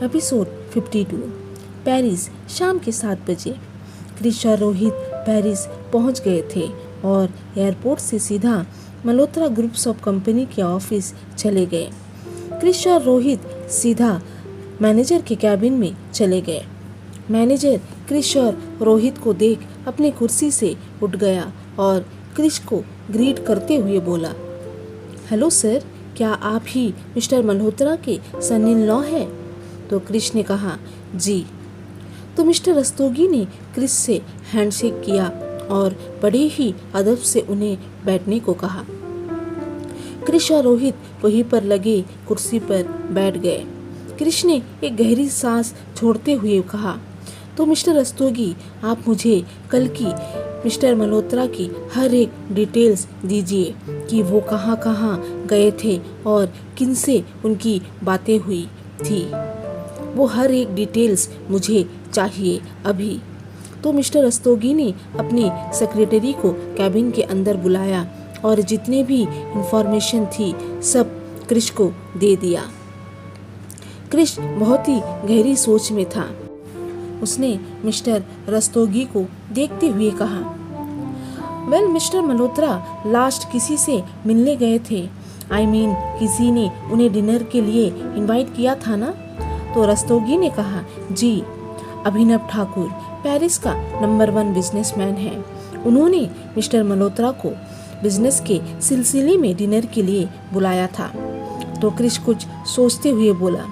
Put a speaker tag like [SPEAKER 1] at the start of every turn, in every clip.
[SPEAKER 1] Episode 52। Paris. शाम के 7 बजे क्रिश और रोहित पेरिस पहुंच गए थे और एयरपोर्ट से सीधा मल्होत्रा ग्रुप्स ऑफ कंपनी के ऑफिस चले गए। क्रिश और रोहित सीधा मैनेजर के कैबिन में चले गए। मैनेजर क्रिश और रोहित को देख अपनी कुर्सी से उठ गया और क्रिश को ग्रीट करते हुए बोला, हेलो सर, क्या आप ही मिस्टर मल्होत्रा के सन इन लॉ हैं? तो क्रिश ने कहा, जी। तो मिस्टर रस्तोगी ने क्रिश से हैंडशेक किया और बड़े ही अदब से उन्हें बैठने को कहा। क्रिश और रोहित वहीं पर लगे कुर्सी पर बैठ गए। क्रिश ने एक गहरी सांस छोड़ते हुए कहा, तो मिस्टर रस्तोगी, आप मुझे कल की मिस्टर मल्होत्रा की हर एक डिटेल्स दीजिए कि वो कहाँ कहाँ गए थे और किनसे उनकी बातें हुई थी। वो हर एक डिटेल्स मुझे चाहिए अभी। तो मिस्टर रस्तोगी ने अपनी सेक्रेटरी को कैबिन के अंदर बुलाया और जितने भी इंफॉर्मेशन थी सब क्रिश को दे दिया। क्रिश बहुत ही गहरी सोच में था। उसने मिस्टर रस्तोगी को देखते हुए कहा, वेल मिस्टर मल्होत्रा लास्ट किसी से मिलने गए थे। किसी ने उन्हें डिनर के लिए इनवाइट किया था ना? तो रस्तोगी ने कहा, जी। अभिनव ठाकुर पेरिस का नंबर 1 बिजनेसमैन है। उन्होंने मिस्टर मल्होत्रा को बिजनेस के सिलसिले में डिनर के लिए बुलाया था। तो क्रिश कुछ सोचते हुए बोला,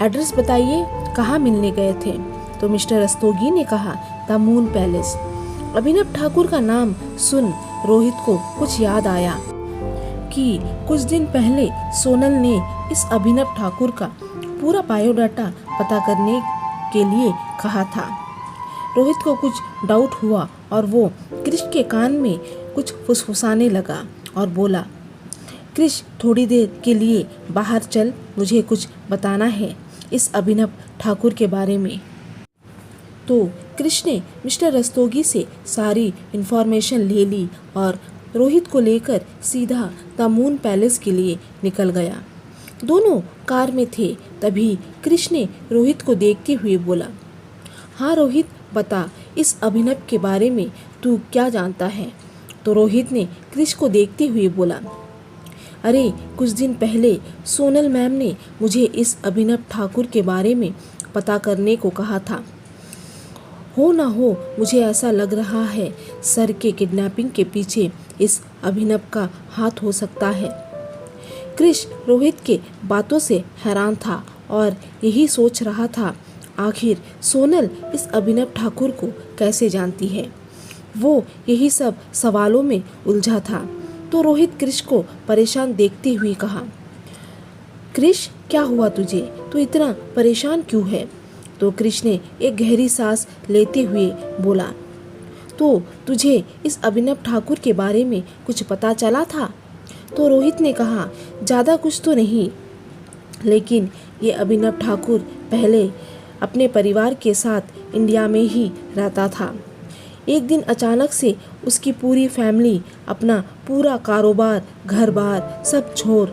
[SPEAKER 1] एड्रेस बताइए, कहाँ मिलने गए थे? तो मिस्टर रस्तोगी ने कहा, द मून पैलेस। अभिनव ठाकुर का नाम सुन रोहित को कुछ याद आया कि कुछ दिन पहले सोनल ने इस अभिनव ठाकुर का पूरा बायोडाटा पता करने के लिए कहा था। रोहित को कुछ डाउट हुआ और वो क्रिश के कान में कुछ फुसफुसाने लगा और बोला, क्रिश थोड़ी देर के लिए बाहर चल, मुझे कुछ बताना है इस अभिनव ठाकुर के बारे में। तो क्रिश ने मिस्टर रस्तोगी से सारी इंफॉर्मेशन ले ली और रोहित को लेकर सीधा द मून पैलेस के लिए निकल गया। दोनों कार में थे तभी क्रिश ने रोहित को देखते हुए बोला, हाँ रोहित, बता इस अभिनव के बारे में तू क्या जानता है? तो रोहित ने क्रिश को देखते हुए बोला, अरे कुछ दिन पहले सोनल मैम ने मुझे इस अभिनव ठाकुर के बारे में पता करने को कहा था। हो ना हो मुझे ऐसा लग रहा है सर के किडनैपिंग के पीछे इस अभिनव का हाथ हो सकता है। क्रिश रोहित के बातों से हैरान था और यही सोच रहा था, आखिर सोनल इस अभिनव ठाकुर को कैसे जानती है। वो यही सब सवालों में उलझा था। तो रोहित क्रिश को परेशान देखते हुए कहा, क्रिश क्या हुआ तुझे? तू इतना परेशान क्यों है? तो क्रिश ने एक गहरी सांस लेते हुए बोला, तो तुझे इस अभिनव ठाकुर के बारे में कुछ पता चला था? तो रोहित ने कहा, ज़्यादा कुछ तो नहीं, लेकिन ये अभिनव ठाकुर पहले अपने परिवार के साथ इंडिया में ही रहता था। एक दिन अचानक से उसकी पूरी फैमिली अपना पूरा कारोबार, घर बार सब छोड़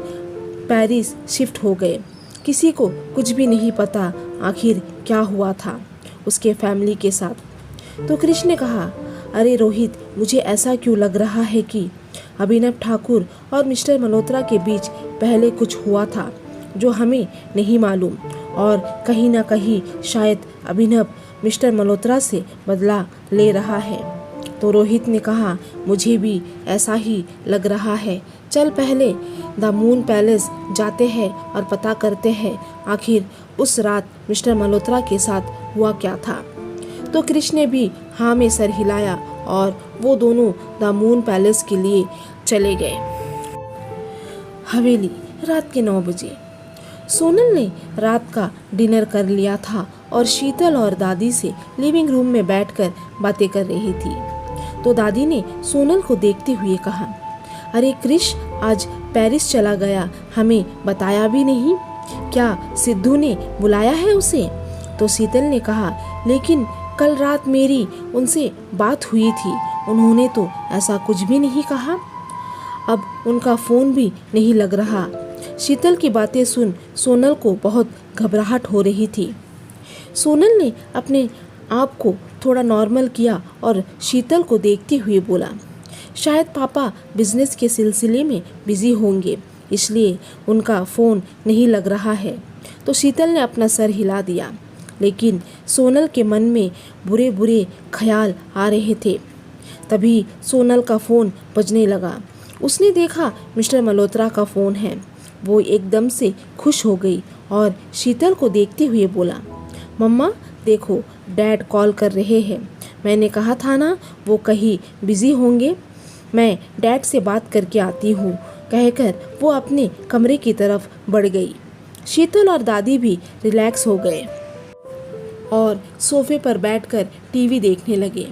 [SPEAKER 1] पेरिस शिफ्ट हो गए। किसी को कुछ भी नहीं पता आखिर क्या हुआ था उसके फैमिली के साथ। तो क्रिश ने कहा, अरे रोहित, मुझे ऐसा क्यों लग रहा है कि अभिनव ठाकुर और मिस्टर मल्होत्रा के बीच पहले कुछ हुआ था जो हमें नहीं मालूम, और कहीं ना कहीं शायद अभिनव मिस्टर मल्होत्रा से बदला ले रहा है। तो रोहित ने कहा, मुझे भी ऐसा ही लग रहा है, चल पहले द मून पैलेस जाते हैं और पता करते हैं आखिर उस रात मिस्टर मल्होत्रा के साथ हुआ क्या था। तो क्रिश ने भी हाँ में सर हिलाया और वो दोनों द मून पैलेस के लिए चले गए। हवेली। रात के 9 बजे सोनल ने रात का डिनर कर लिया था और शीतल और दादी से लिविंग रूम में बैठकर बातें कर रही थी। तो दादी ने सोनल को देखते हुए कहा, अरे क्रिश आज पेरिस चला गया, हमें बताया भी नहीं, क्या सिद्धू ने बुलाया है उसे? तो शीतल ने कहा, लेकिन कल रात मेरी उनसे बात हुई थी, उन्होंने तो ऐसा कुछ भी नहीं कहा। अब उनका फ़ोन भी नहीं लग रहा। शीतल की बातें सुन सोनल को बहुत घबराहट हो रही थी। सोनल ने अपने आप को थोड़ा नॉर्मल किया और शीतल को देखते हुए बोला, शायद पापा बिजनेस के सिलसिले में बिजी होंगे, इसलिए उनका फ़ोन नहीं लग रहा है। तो शीतल ने अपना सर हिला दिया, लेकिन सोनल के मन में बुरे बुरे ख्याल आ रहे थे। तभी सोनल का फ़ोन बजने लगा। उसने देखा मिस्टर मल्होत्रा का फ़ोन है। वो एकदम से खुश हो गई और शीतल को देखते हुए बोला, मम्मा देखो, डैड कॉल कर रहे हैं। मैंने कहा था ना वो कहीं बिजी होंगे, मैं डैड से बात करके आती हूँ, कहकर वो अपने कमरे की तरफ बढ़ गई। शीतल और दादी भी रिलैक्स हो गए और सोफे पर बैठकर टीवी देखने लगे।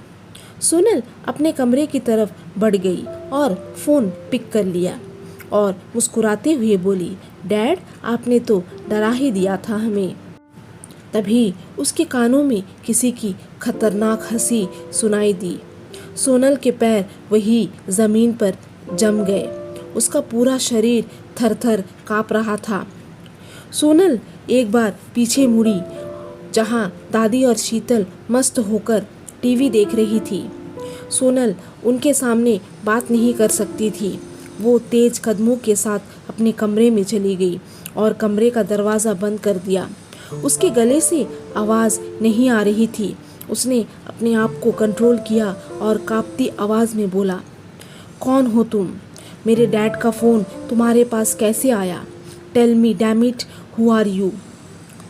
[SPEAKER 1] सोनल अपने कमरे की तरफ बढ़ गई और फ़ोन पिक कर लिया और मुस्कुराते हुए बोली, डैड आपने तो डरा ही दिया था हमें। तभी उसके कानों में किसी की खतरनाक हंसी सुनाई दी। सोनल के पैर वही ज़मीन पर जम गए। उसका पूरा शरीर थर-थर काँप रहा था। सोनल एक बार पीछे मुड़ी, जहाँ दादी और शीतल मस्त होकर टीवी देख रही थी। सोनल उनके सामने बात नहीं कर सकती थी। वो तेज कदमों के साथ अपने कमरे में चली गई और कमरे का दरवाज़ा बंद कर दिया। उसके गले से आवाज़ नहीं आ रही थी। उसने अपने आप को कंट्रोल किया और कांपती आवाज़ में बोला, कौन हो तुम? मेरे डैड का फ़ोन तुम्हारे पास कैसे आया? Tell me damn it, who are you?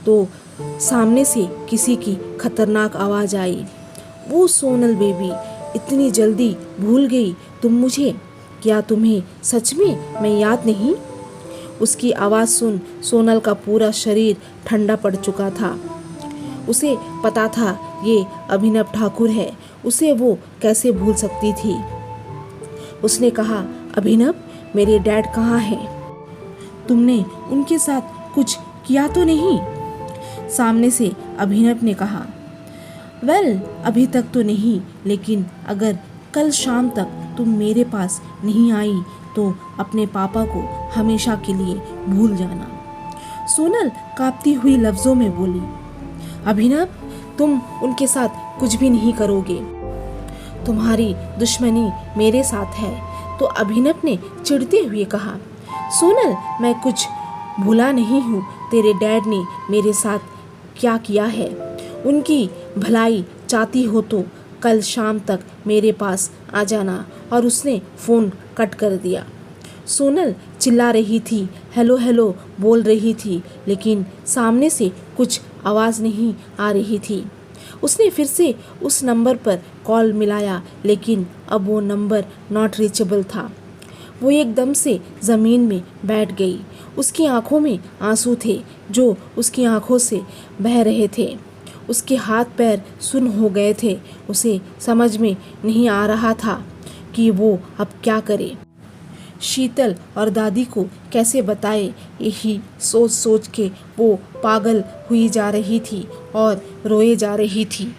[SPEAKER 1] तो सामने से किसी की खतरनाक आवाज़ आई, वो सोनल बेबी, इतनी जल्दी भूल गई तुम मुझे? क्या तुम्हें सच में मैं याद नहीं? उसकी आवाज़ सुन सोनल का पूरा शरीर ठंडा पड़ चुका था। उसे पता था ये अभिनव ठाकुर है, उसे वो कैसे भूल सकती थी। उसने कहा, अभिनव मेरे डैड कहाँ हैं? तुमने उनके साथ कुछ किया तो नहीं? सामने से अभिनव ने कहा, वेल अभी तक तो नहीं, लेकिन अगर कल शाम तक तुम मेरे पास नहीं आई तो अपने पापा को हमेशा के लिए भूल जाना। सोनल कांपती हुई लफ्ज़ों में बोली, अभिनव तुम उनके साथ कुछ भी नहीं करोगे, तुम्हारी दुश्मनी मेरे साथ है। तो अभिनव ने चिढ़ते हुए कहा, सोनल मैं कुछ भूला नहीं हूँ, तेरे डैड ने मेरे साथ क्या किया है। उनकी भलाई चाहती हो तो कल शाम तक मेरे पास आ जाना। और उसने फ़ोन कट कर दिया। सोनल चिल्ला रही थी, हेलो हेलो बोल रही थी, लेकिन सामने से कुछ आवाज़ नहीं आ रही थी। उसने फिर से उस नंबर पर कॉल मिलाया, लेकिन अब वो नंबर नॉट रीचेबल था। वो एकदम से ज़मीन में बैठ गई। उसकी आंखों में आंसू थे जो उसकी आंखों से बह रहे थे। उसके हाथ पैर सुन्न हो गए थे। उसे समझ में नहीं आ रहा था कि वो अब क्या करे। शीतल और दादी को कैसे बताए, यही सोच सोच के वो पागल हुई जा रही थी और रोए जा रही थी।